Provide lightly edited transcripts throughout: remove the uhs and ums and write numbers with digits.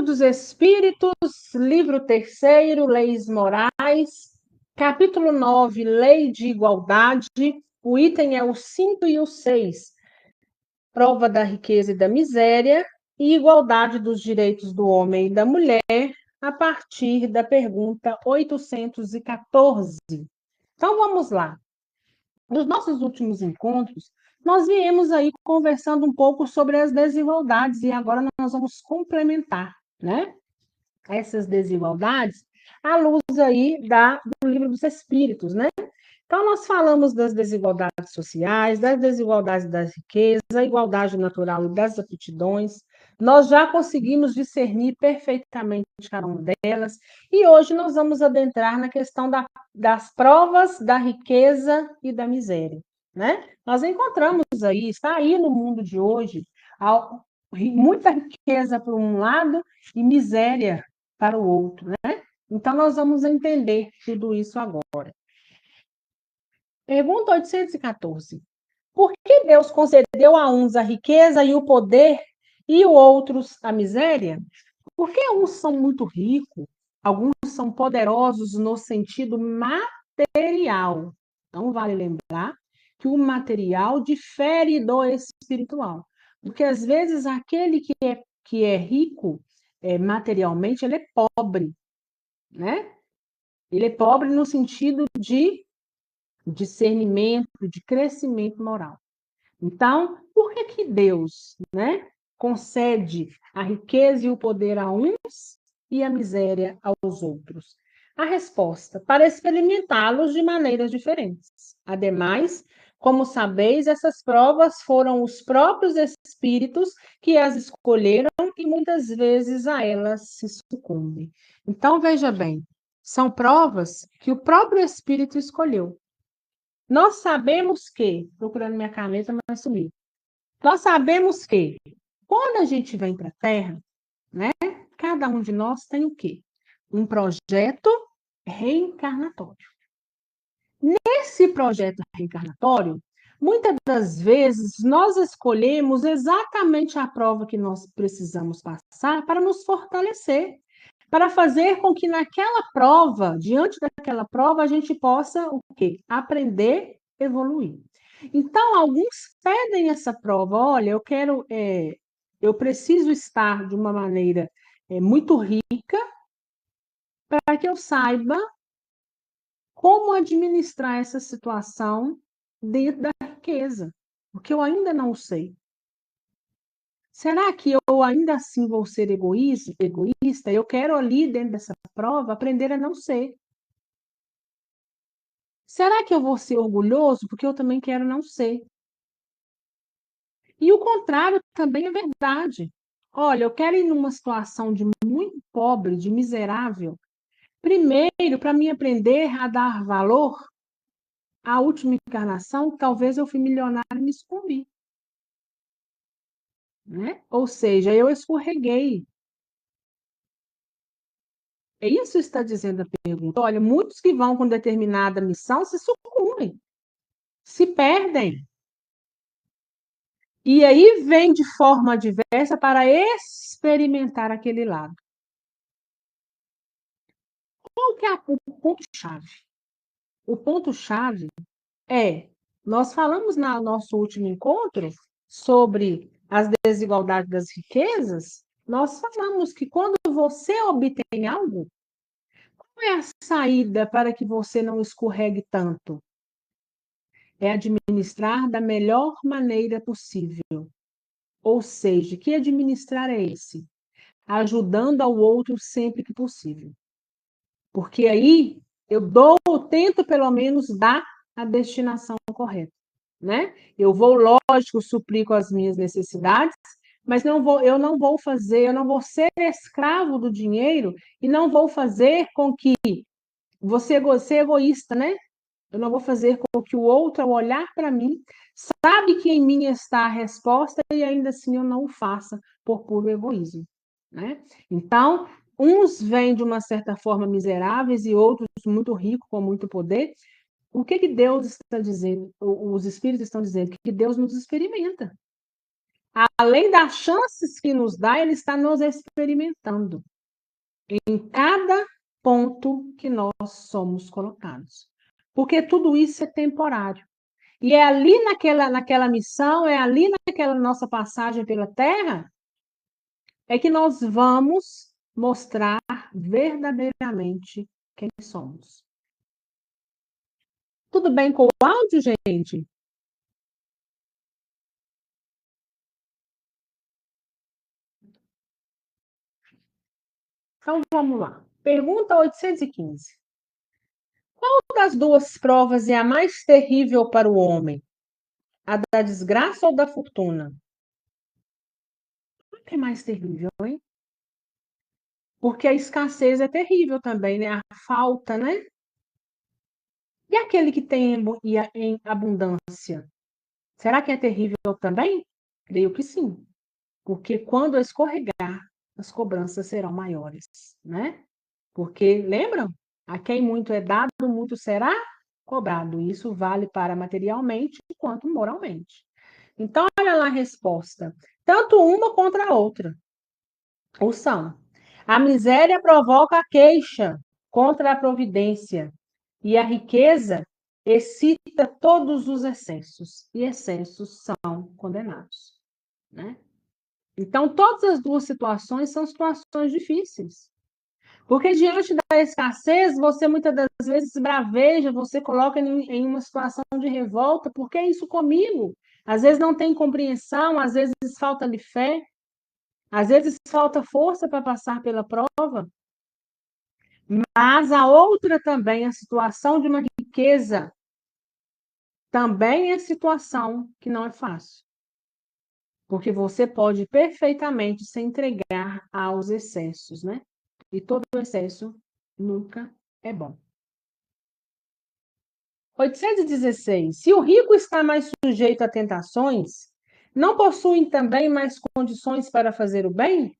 dos Espíritos, livro 3º, Leis Morais, capítulo 9, Lei de Igualdade, o item é o 5 e o 6, prova da riqueza e da miséria, e igualdade dos direitos do homem e da mulher, a partir da pergunta 814. Então, vamos lá. Nos nossos últimos encontros, nós viemos aí conversando um pouco sobre as desigualdades, e agora nós vamos complementar, né, essas desigualdades à luz aí do Livro dos Espíritos, né? Então, nós falamos das desigualdades sociais, das desigualdades das riquezas, a igualdade natural e das aptidões. Nós já conseguimos discernir perfeitamente cada uma delas, e hoje nós vamos adentrar na questão das provas da riqueza e da miséria, né? Nós encontramos aí, está aí no mundo de hoje, muita riqueza por um lado e miséria para o outro, né? Então, nós vamos entender tudo isso agora. Pergunta 814. Por que Deus concedeu a uns a riqueza e o poder e os outros a miséria? Porque uns são muito ricos, alguns são poderosos no sentido material. Então, vale lembrar que o material difere do espiritual. Porque, às vezes, aquele que é rico materialmente, ele é pobre, né? Ele é pobre no sentido de discernimento, de crescimento moral. Então, por que Deus, né, concede a riqueza e o poder a uns e a miséria aos outros? A resposta: para experimentá-los de maneiras diferentes. Ademais, como sabeis, essas provas foram os próprios espíritos que as escolheram e muitas vezes a elas se sucumbem. Então, veja bem, são provas que o próprio espírito escolheu. Nós sabemos que, procurando minha caneta, mas sumiu. Nós sabemos que, quando a gente vem para a Terra, né, cada um de nós tem o quê? Um projeto reencarnatório. Nesse projeto reencarnatório, muitas das vezes nós escolhemos exatamente a prova que nós precisamos passar para nos fortalecer, para fazer com que naquela prova, diante daquela prova, a gente possa o quê? Aprender, evoluir. Então, alguns pedem essa prova. Olha, eu preciso estar de uma maneira muito rica para que eu saiba como administrar essa situação dentro da riqueza, porque eu ainda não sei. Será que eu ainda assim vou ser egoísta? Eu quero ali, dentro dessa prova, aprender a não ser. Será que eu vou ser orgulhoso? Porque eu também quero não ser. E o contrário também é verdade. Olha, eu quero ir numa situação de muito pobre, de miserável. Primeiro, para mim aprender a dar valor à última encarnação, talvez eu fui milionário e me sucumbi. Né? Ou seja, eu escorreguei. É isso que está dizendo a pergunta. Olha, muitos que vão com determinada missão se sucumbem, se perdem. E aí vem de forma diversa para experimentar aquele lado. Qual que é o ponto-chave? O ponto-chave nós falamos no nosso último encontro sobre as desigualdades das riquezas, nós falamos que quando você obtém algo, qual é a saída para que você não escorregue tanto? É administrar da melhor maneira possível. Ou seja, que administrar é esse? Ajudando ao outro sempre que possível. Porque aí eu tento pelo menos dar a destinação correta, né? Eu vou, lógico, suprir com as minhas necessidades, mas eu não vou ser escravo do dinheiro e não vou fazer com que você ser egoísta, né? Eu não vou fazer com que o outro, ao olhar para mim, sabe que em mim está a resposta e ainda assim eu não o faça por puro egoísmo, né? Então, uns vêm de uma certa forma miseráveis e outros muito ricos, com muito poder. O que Deus está dizendo? Os espíritos estão dizendo que Deus nos experimenta. Além das chances que nos dá, ele está nos experimentando em cada ponto que nós somos colocados. Porque tudo isso é temporário. E é ali naquela missão, é ali naquela nossa passagem pela Terra, é que nós vamos mostrar verdadeiramente quem somos. Tudo bem com o áudio, gente? Então vamos lá. Pergunta 815. Qual das duas provas é a mais terrível para o homem? A da desgraça ou da fortuna? O que é mais terrível, hein? Porque a escassez é terrível também, né? A falta, né? E aquele que tem em abundância? Será que é terrível também? Creio que sim. Porque quando escorregar, as cobranças serão maiores, né? Porque, lembram? A quem muito é dado, muito será cobrado. Isso vale para materialmente quanto moralmente. Então, olha lá a resposta. Tanto uma contra a outra. Ou são. A miséria provoca a queixa contra a providência, e a riqueza excita todos os excessos, e excessos são condenados, né? Então, todas as duas situações são situações difíceis. Porque diante da escassez, você muitas das vezes braveja, você coloca em uma situação de revolta, porque é isso comigo. Às vezes não tem compreensão, às vezes falta-lhe fé, às vezes falta força para passar pela prova. Mas a outra também, a situação de uma riqueza, também é situação que não é fácil. Porque você pode perfeitamente se entregar aos excessos, né? E todo excesso nunca é bom. 816. Se o rico está mais sujeito a tentações, não possuem também mais condições para fazer o bem?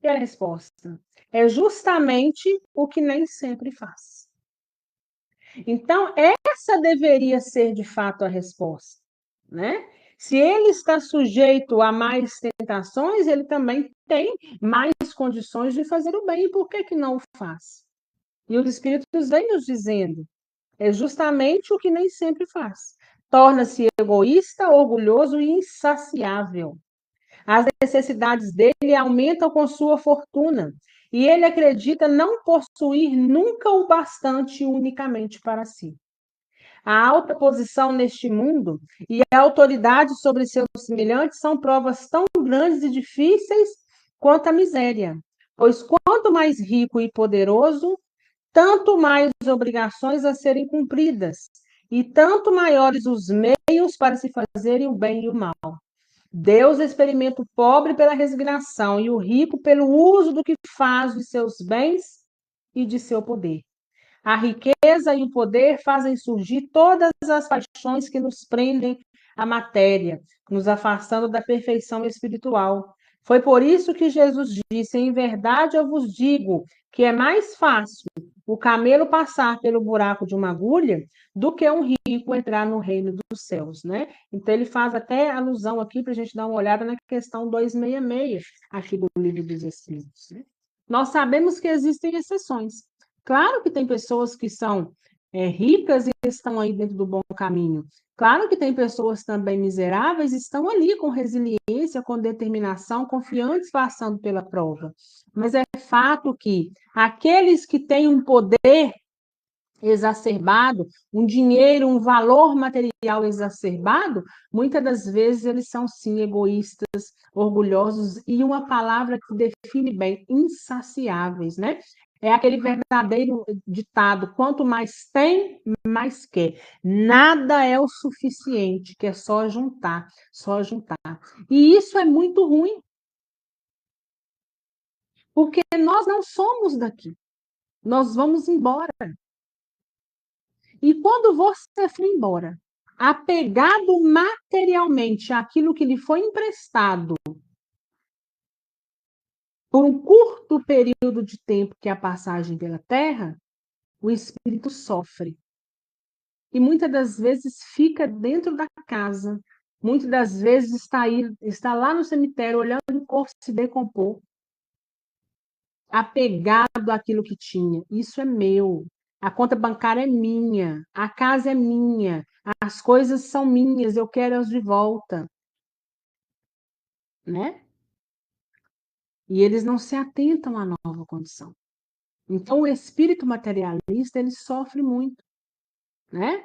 E a resposta é justamente o que nem sempre faz. Então, essa deveria ser de fato a resposta, né? Se ele está sujeito a mais tentações, ele também tem mais condições de fazer o bem. E por que que não o faz? E os Espíritos vêm nos dizendo, é justamente o que nem sempre faz. Torna-se egoísta, orgulhoso e insaciável. As necessidades dele aumentam com sua fortuna. E ele acredita não possuir nunca o bastante unicamente para si. A alta posição neste mundo e a autoridade sobre seus semelhantes são provas tão grandes e difíceis quanto a miséria. Pois quanto mais rico e poderoso, tanto mais obrigações a serem cumpridas, e tanto maiores os meios para se fazerem o bem e o mal. Deus experimenta o pobre pela resignação e o rico pelo uso do que faz de seus bens e de seu poder. A riqueza e o poder fazem surgir todas as paixões que nos prendem à matéria, nos afastando da perfeição espiritual. Foi por isso que Jesus disse: em verdade eu vos digo que é mais fácil o camelo passar pelo buraco de uma agulha do que um rico entrar no reino dos céus, né? Então ele faz até alusão aqui para a gente dar uma olhada na questão 266 aqui do Livro dos Espíritos, né? Nós sabemos que existem exceções. Claro que tem pessoas que são ricas e estão aí dentro do bom caminho. Claro que tem pessoas também miseráveis e estão ali com resiliência, com determinação, confiantes, passando pela prova. Mas é fato que aqueles que têm um poder exacerbado, um dinheiro, um valor material exacerbado, muitas das vezes eles são sim egoístas, orgulhosos e uma palavra que define bem, insaciáveis, né? É aquele verdadeiro ditado: quanto mais tem, mais quer. Nada é o suficiente, que é só juntar, só juntar. E isso é muito ruim, porque nós não somos daqui. Nós vamos embora. E quando você for embora, apegado materialmente àquilo que lhe foi emprestado por um curto período de tempo, que é a passagem pela Terra, o espírito sofre. E muitas das vezes fica dentro da casa, muitas das vezes está lá no cemitério, olhando o corpo se decompor, apegado àquilo que tinha. Isso é meu. A conta bancária é minha, a casa é minha, as coisas são minhas, eu quero as de volta, né? E eles não se atentam à nova condição. Então, o espírito materialista, ele sofre muito, né?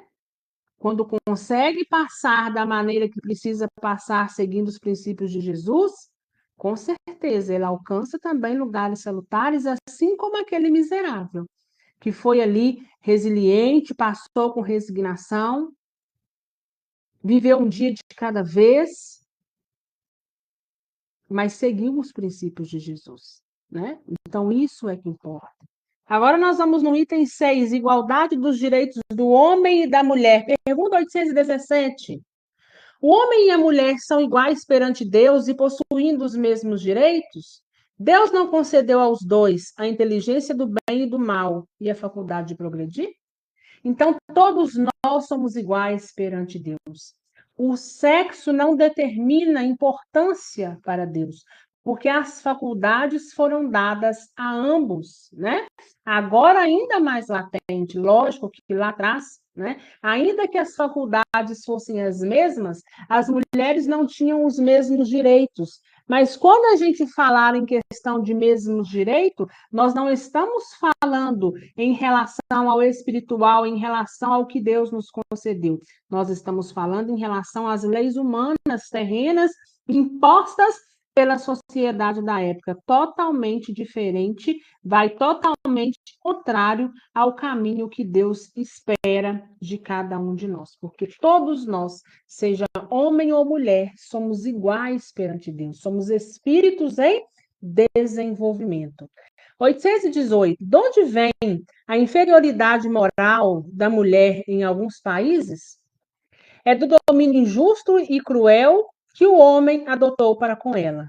Quando consegue passar da maneira que precisa passar, seguindo os princípios de Jesus, com certeza ele alcança também lugares salutares, assim como aquele miserável, que foi ali resiliente, passou com resignação, viveu um dia de cada vez, mas seguiu os princípios de Jesus, né? Então, isso é que importa. Agora nós vamos no item 6, igualdade dos direitos do homem e da mulher. Pergunta 817. O homem e a mulher são iguais perante Deus e possuindo os mesmos direitos? Deus não concedeu aos dois a inteligência do bem e do mal e a faculdade de progredir? Então, todos nós somos iguais perante Deus. O sexo não determina importância para Deus, porque as faculdades foram dadas a ambos, né? Agora ainda mais latente, lógico que lá atrás, né? Ainda que as faculdades fossem as mesmas, as mulheres não tinham os mesmos direitos. Mas quando a gente falar em questão de mesmos direitos, nós não estamos falando em relação ao espiritual, em relação ao que Deus nos concedeu. Nós estamos falando em relação às leis humanas, terrenas, impostas pela sociedade da época, totalmente diferente, vai totalmente contrário ao caminho que Deus espera de cada um de nós, porque todos nós, seja homem ou mulher, somos iguais perante Deus, somos espíritos em desenvolvimento. 818. De onde vem a inferioridade moral da mulher em alguns países? É do domínio injusto e cruel que o homem adotou para com ela.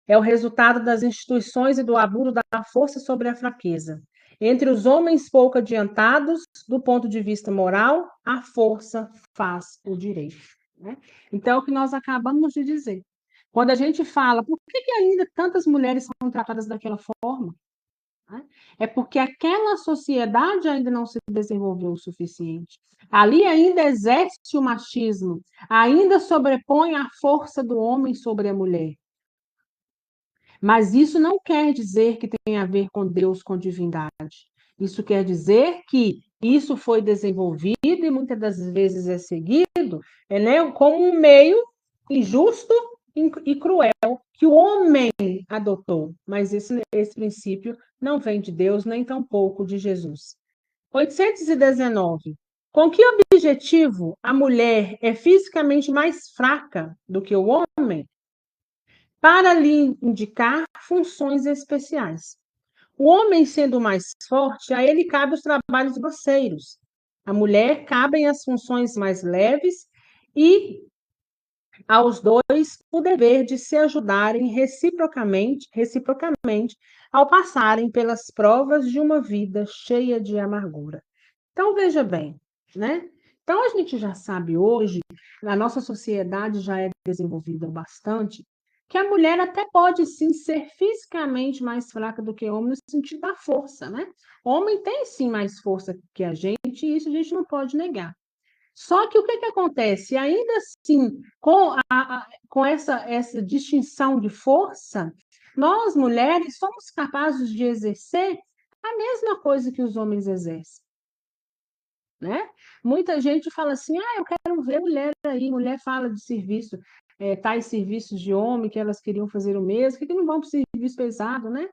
É o resultado das instituições e do abuso da força sobre a fraqueza. Entre os homens pouco adiantados, do ponto de vista moral, a força faz o direito. Né? Então, é o que nós acabamos de dizer. Quando a gente fala, por que ainda tantas mulheres são tratadas daquela forma? É porque aquela sociedade ainda não se desenvolveu o suficiente. Ali ainda exerce o machismo, ainda sobrepõe a força do homem sobre a mulher. Mas isso não quer dizer que tem a ver com Deus, com divindade. Isso quer dizer que isso foi desenvolvido e muitas das vezes é seguido, né, como um meio injusto e cruel que o homem adotou. Mas esse princípio não vem de Deus, nem tampouco de Jesus. 819. Com que objetivo a mulher é fisicamente mais fraca do que o homem? Para lhe indicar funções especiais. O homem, sendo mais forte, a ele cabe os trabalhos grosseiros. A mulher cabem as funções mais leves e aos dois o dever de se ajudarem reciprocamente ao passarem pelas provas de uma vida cheia de amargura. Então, veja bem, né? Então, a gente já sabe hoje, a nossa sociedade já é desenvolvida bastante, que a mulher até pode sim ser fisicamente mais fraca do que o homem no sentido da força, né? O homem tem sim mais força que a gente, e isso a gente não pode negar. Só que o que acontece? Ainda assim, com essa distinção de força, nós mulheres somos capazes de exercer a mesma coisa que os homens exercem. Né? Muita gente fala assim, eu quero ver mulher aí, mulher fala de serviço, tais serviços de homem que elas queriam fazer o mesmo, por que não vão para o serviço pesado, né?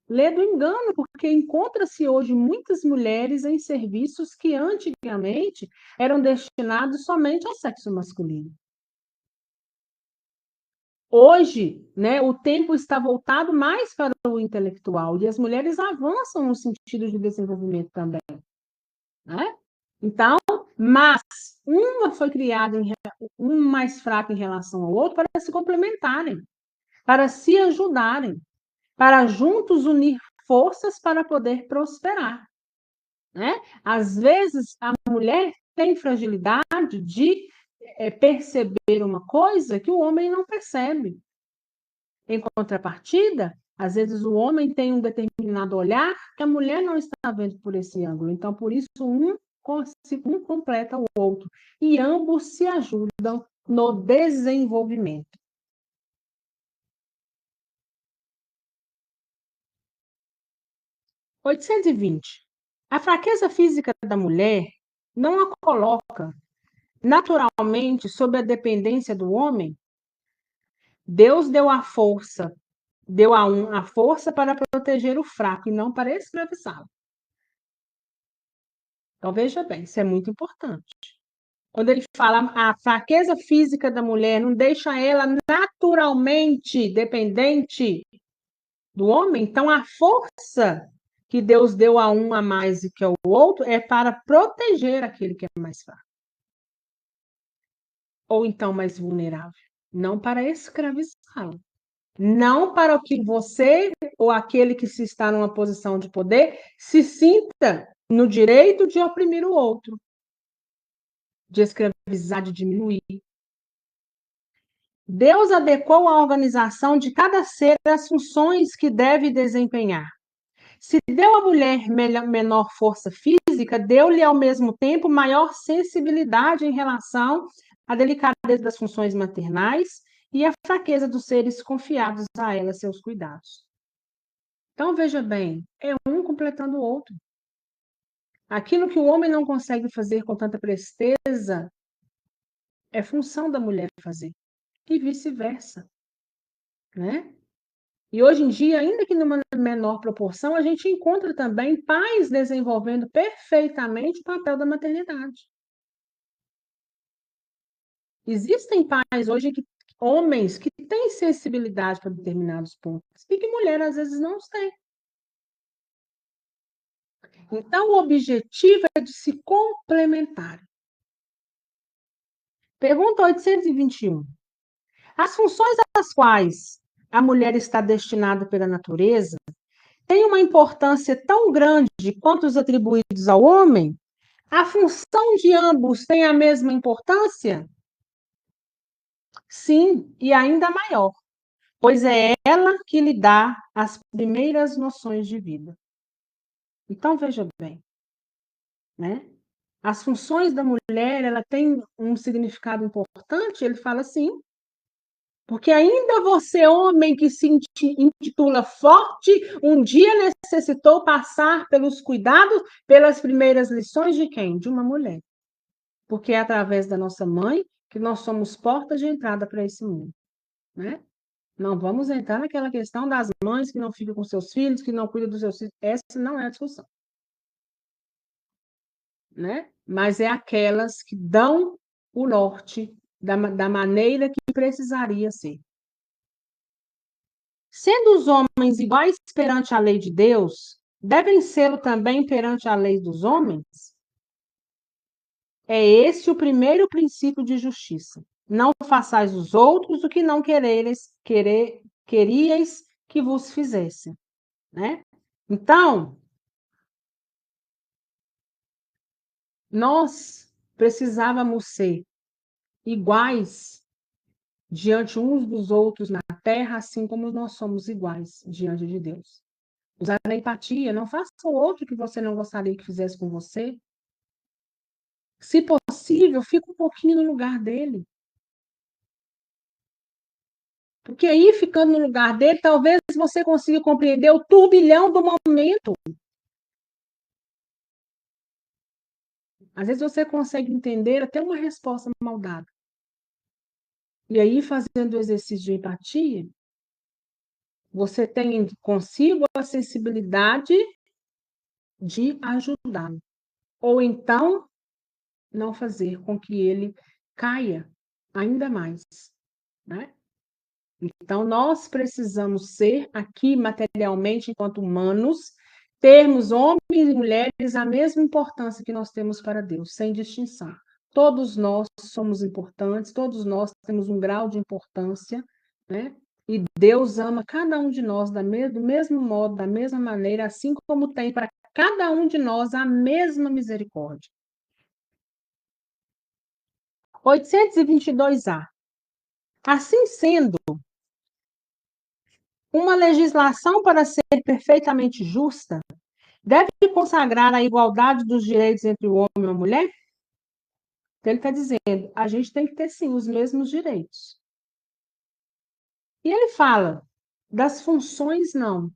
Lê do engano, porque encontra-se hoje muitas mulheres em serviços que antigamente eram destinados somente ao sexo masculino. Hoje, né, o tempo está voltado mais para o intelectual e as mulheres avançam no sentido de desenvolvimento também. Né? Então, mas uma foi criada, um mais fraco em relação ao outro, para se complementarem, para se ajudarem, para juntos unir forças para poder prosperar. Né? Às vezes, a mulher tem fragilidade de perceber uma coisa que o homem não percebe. Em contrapartida, às vezes o homem tem um determinado olhar que a mulher não está vendo por esse ângulo. Então, por isso, um completa o outro. E ambos se ajudam no desenvolvimento. 820. A fraqueza física da mulher não a coloca naturalmente sob a dependência do homem. Deus deu a força, deu a um a força para proteger o fraco e não para escravizá-lo. Então, veja bem, isso é muito importante. Quando ele fala a fraqueza física da mulher não deixa ela naturalmente dependente do homem, então a força que Deus deu a um a mais e que ao outro é para proteger aquele que é mais fraco. Ou então mais vulnerável. Não para escravizá-lo. Não para que você ou aquele que se está numa posição de poder se sinta no direito de oprimir o outro, de escravizar, de diminuir. Deus adequou a organização de cada ser às funções que deve desempenhar. Se deu à mulher menor força física, deu-lhe ao mesmo tempo maior sensibilidade em relação à delicadeza das funções maternais e à fraqueza dos seres confiados a ela seus cuidados. Então, veja bem, é um completando o outro. Aquilo que o homem não consegue fazer com tanta presteza é função da mulher fazer, e vice-versa, né? E hoje em dia, ainda que numa menor proporção, a gente encontra também pais desenvolvendo perfeitamente o papel da maternidade. Existem pais hoje, homens, que têm sensibilidade para determinados pontos, e que mulher às vezes não tem. Então, o objetivo é de se complementar. Pergunta 821. As funções às quais a mulher está destinada pela natureza têm uma importância tão grande quanto os atribuídos ao homem? A função de ambos tem a mesma importância? Sim, e ainda maior, pois é ela que lhe dá as primeiras noções de vida. Então, veja bem, né? As funções da mulher, ela tem um significado importante, ele fala assim, porque ainda você, homem que se intitula forte, um dia necessitou passar pelos cuidados, pelas primeiras lições de quem? De uma mulher. Porque é através da nossa mãe que nós somos porta de entrada para esse mundo, né? Não vamos entrar naquela questão das mães que não ficam com seus filhos, que não cuidam dos seus filhos. Essa não é a discussão, né? Mas é aquelas que dão o norte da maneira que precisaria ser. Sendo os homens iguais perante a lei de Deus, devem ser também perante a lei dos homens? É esse o primeiro princípio de justiça. Não façais os outros o que não queríeis que vos fizessem, né? Então, nós precisávamos ser iguais diante uns dos outros na terra, assim como nós somos iguais diante de Deus. Usar a empatia, não faça o outro que você não gostaria que fizesse com você. Se possível, fica um pouquinho no lugar dele. Porque aí, ficando no lugar dele, talvez você consiga compreender o turbilhão do momento. Às vezes você consegue entender até uma resposta mal dada. E aí, fazendo o exercício de empatia, você tem consigo a sensibilidade de ajudá-lo. Ou então, não fazer com que ele caia ainda mais, né? Então, nós precisamos ser aqui, materialmente, enquanto humanos, termos homens e mulheres a mesma importância que nós temos para Deus, sem distinção. Todos nós somos importantes, todos nós temos um grau de importância, né? E Deus ama cada um de nós do mesmo modo, da mesma maneira, assim como tem para cada um de nós a mesma misericórdia. 822-A. Assim sendo, uma legislação para ser perfeitamente justa deve consagrar a igualdade dos direitos entre o homem e a mulher? Então, ele está dizendo, a gente tem que ter, sim, os mesmos direitos. E ele fala das funções, não.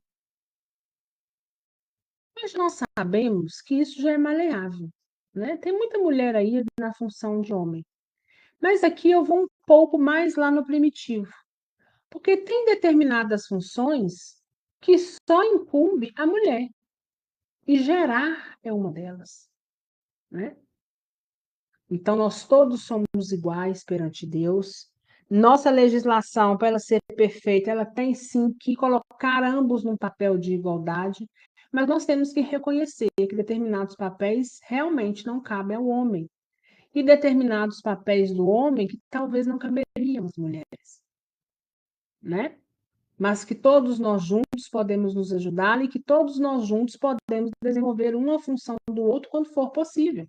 Mas nós sabemos que isso já é maleável, né? Tem muita mulher aí na função de homem. Mas aqui eu vou um pouco mais lá no primitivo, porque tem determinadas funções que só incumbe a mulher, e gerar é uma delas, né? Então, nós todos somos iguais perante Deus. Nossa legislação, para ela ser perfeita, ela tem sim que colocar ambos num papel de igualdade, mas nós temos que reconhecer que determinados papéis realmente não cabem ao homem, e determinados papéis do homem que talvez não caberiam às mulheres, né? Mas que todos nós juntos podemos nos ajudar e que todos nós juntos podemos desenvolver uma função do outro quando for possível.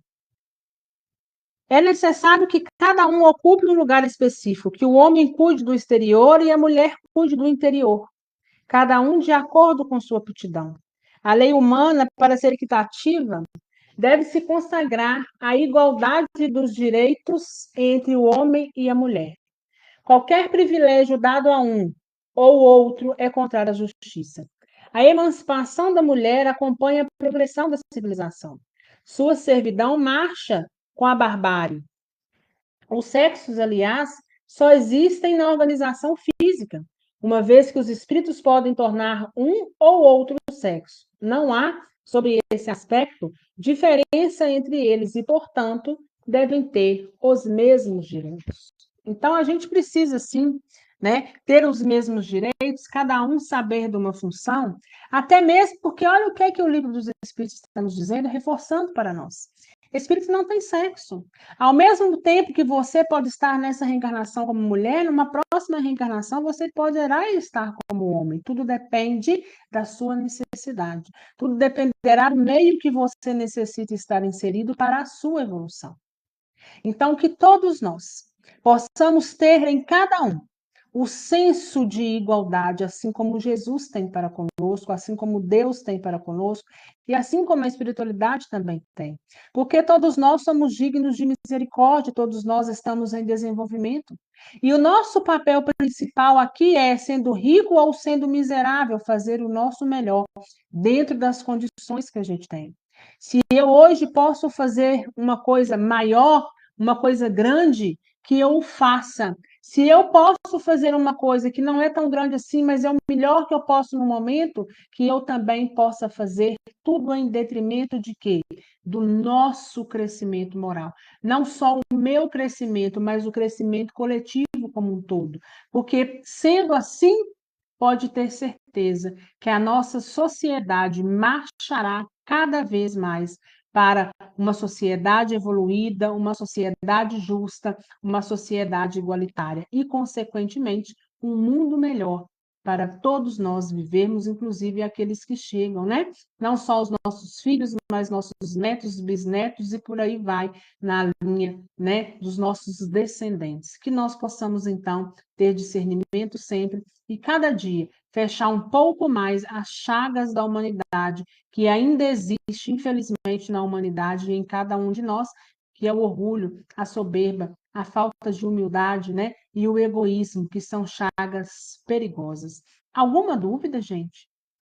É necessário que cada um ocupe um lugar específico, que o homem cuide do exterior e a mulher cuide do interior, cada um de acordo com sua aptidão. A lei humana, para ser equitativa, deve se consagrar à igualdade dos direitos entre o homem e a mulher. Qualquer privilégio dado a um ou outro é contrário à justiça. A emancipação da mulher acompanha a progressão da civilização. Sua servidão marcha com a barbárie. Os sexos, aliás, só existem na organização física, uma vez que os espíritos podem tornar um ou outro sexo. Não há, sobre esse aspecto, diferença entre eles e, portanto, devem ter os mesmos direitos. Então, a gente precisa, sim, né, ter os mesmos direitos, cada um saber de uma função, até mesmo porque olha o que é que o livro dos Espíritos está nos dizendo, reforçando para nós. Espírito não tem sexo. Ao mesmo tempo que você pode estar nessa reencarnação como mulher, numa próxima reencarnação você poderá estar como homem. Tudo depende da sua necessidade. Tudo dependerá do meio que você necessita estar inserido para a sua evolução. Então, que todos nós possamos ter em cada um o senso de igualdade, assim como Jesus tem para conosco, assim como Deus tem para conosco, e assim como a espiritualidade também tem. Porque todos nós somos dignos de misericórdia, todos nós estamos em desenvolvimento. E o nosso papel principal aqui é, sendo rico ou sendo miserável, fazer o nosso melhor dentro das condições que a gente tem. Se eu hoje posso fazer uma coisa maior, uma coisa grande, que eu faça. Se eu posso fazer uma coisa que não é tão grande assim, mas é o melhor que eu posso no momento, que eu também possa fazer, tudo em detrimento de quê? Do nosso crescimento moral. Não só o meu crescimento, mas o crescimento coletivo como um todo. Porque, sendo assim, pode ter certeza que a nossa sociedade marchará cada vez mais para uma sociedade evoluída, uma sociedade justa, uma sociedade igualitária e, consequentemente, um mundo melhor para todos nós vivermos, inclusive aqueles que chegam, né? Não só os nossos filhos, mas nossos netos, bisnetos e por aí vai na linha, né, dos nossos descendentes. Que nós possamos então ter discernimento sempre e cada dia fechar um pouco mais as chagas da humanidade que ainda existe, infelizmente, na humanidade e em cada um de nós, que é o orgulho, a soberba, a falta de humildade, né? E o egoísmo, que são chagas perigosas. Alguma dúvida, gente?